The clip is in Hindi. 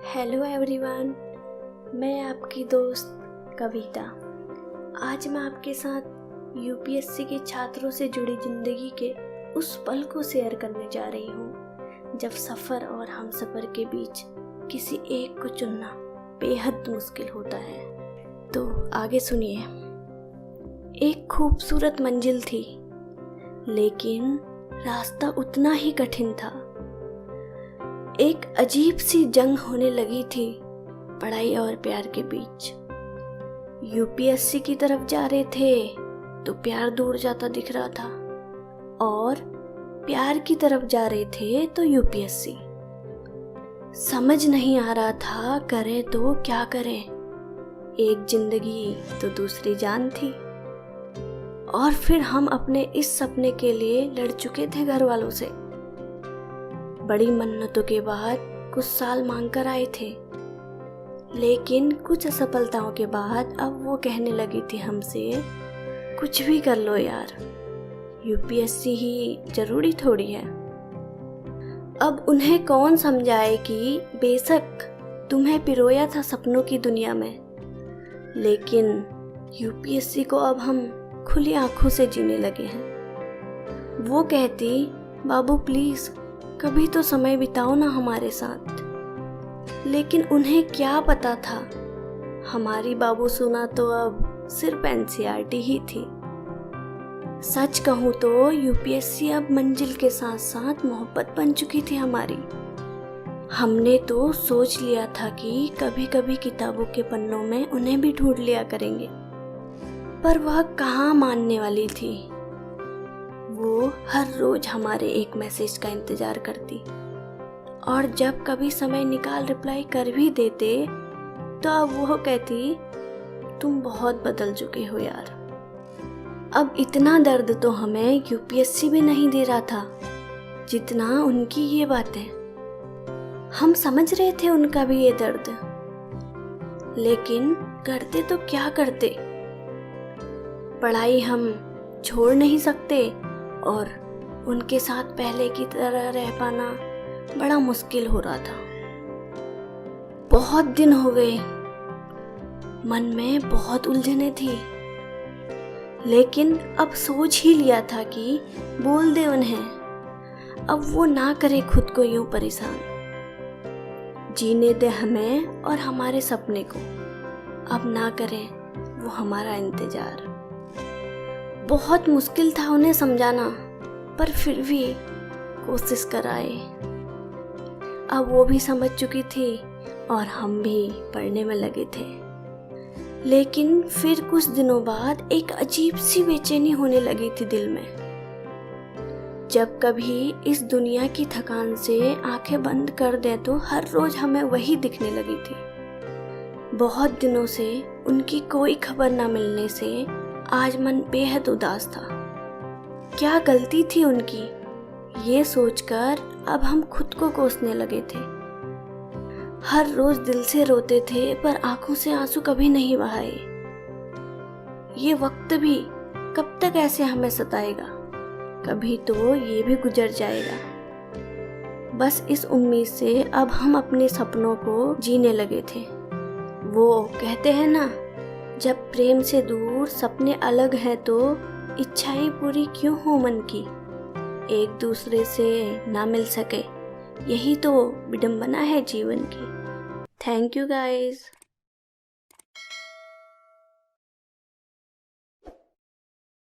हेलो एवरीवन, मैं आपकी दोस्त कविता। आज मैं आपके साथ यूपीएससी के छात्रों से जुड़ी ज़िंदगी के उस पल को शेयर करने जा रही हूँ जब सफ़र और हमसफ़र के बीच किसी एक को चुनना बेहद मुश्किल होता है। तो आगे सुनिए। एक खूबसूरत मंजिल थी, लेकिन रास्ता उतना ही कठिन था। एक अजीब सी जंग होने लगी थी पढ़ाई और प्यार के बीच। यूपीएससी की तरफ जा रहे थे तो प्यार दूर जाता दिख रहा था, और प्यार की तरफ जा रहे थे तो यूपीएससी। समझ नहीं आ रहा था करें तो क्या करें। एक जिंदगी तो दूसरी जान थी, और फिर हम अपने इस सपने के लिए लड़ चुके थे घर वालों से। बड़ी मन्नतों के बाद कुछ साल मांग कर आए थे, लेकिन कुछ असफलताओं के बाद अब वो कहने लगी थी हमसे, कुछ भी कर लो यार, यूपीएससी ही जरूरी थोड़ी है। अब उन्हें कौन समझाए कि बेशक तुम्हें पिरोया था सपनों की दुनिया में, लेकिन यूपीएससी को अब हम खुली आंखों से जीने लगे हैं। वो कहती, बाबू प्लीज कभी तो समय बिताओ ना हमारे साथ। लेकिन उन्हें क्या पता था, हमारी बाबू सुना तो अब सिर्फ एनसीईआरटी ही थी। सच कहूँ तो यूपीएससी अब मंजिल के साथ साथ मोहब्बत बन चुकी थी हमारी। हमने तो सोच लिया था कि कभी कभी किताबों के पन्नों में उन्हें भी ढूंढ लिया करेंगे, पर वह कहाँ मानने वाली थी। वो हर रोज हमारे एक मैसेज का इंतजार करती, और जब कभी समय निकाल रिप्लाई कर भी देते तो अब वो कहती, तुम बहुत बदल चुके हो यार। अब इतना दर्द तो हमें यूपीएससी भी नहीं दे रहा था जितना उनकी ये बातें। हम समझ रहे थे उनका भी ये दर्द, लेकिन करते तो क्या करते। पढ़ाई हम छोड़ नहीं सकते, और उनके साथ पहले की तरह रह पाना बड़ा मुश्किल हो रहा था। बहुत दिन हो गए, मन में बहुत उलझने थी, लेकिन अब सोच ही लिया था कि बोल दे उन्हें, अब वो ना करे खुद को यूं परेशान। जीने दे हमें और हमारे सपने को, अब ना करें वो हमारा इंतजार। बहुत मुश्किल था उन्हें समझाना, पर फिर भी कोशिश कराए। अब वो भी समझ चुकी थी और हम भी पढ़ने में लगे थे। लेकिन फिर कुछ दिनों बाद एक अजीब सी बेचैनी होने लगी थी दिल में। जब कभी इस दुनिया की थकान से आंखें बंद कर दें तो हर रोज हमें वही दिखने लगी थी। बहुत दिनों से उनकी कोई खबर ना मिलने से आज मन बेहद उदास था। क्या गलती थी उनकी, ये सोचकर अब हम खुद को कोसने लगे थे। हर रोज दिल से रोते थे, पर आंखों से आंसू कभी नहीं बहाए। ये वक्त भी कब तक ऐसे हमें सताएगा, कभी तो ये भी गुजर जाएगा। बस इस उम्मीद से अब हम अपने सपनों को जीने लगे थे। वो कहते हैं ना, जब प्रेम से दूर सपने अलग हैं तो इच्छाएं पूरी क्यों हो मन की, एक दूसरे से ना मिल सके, यही तो विडंबना है जीवन की। Thank you guys.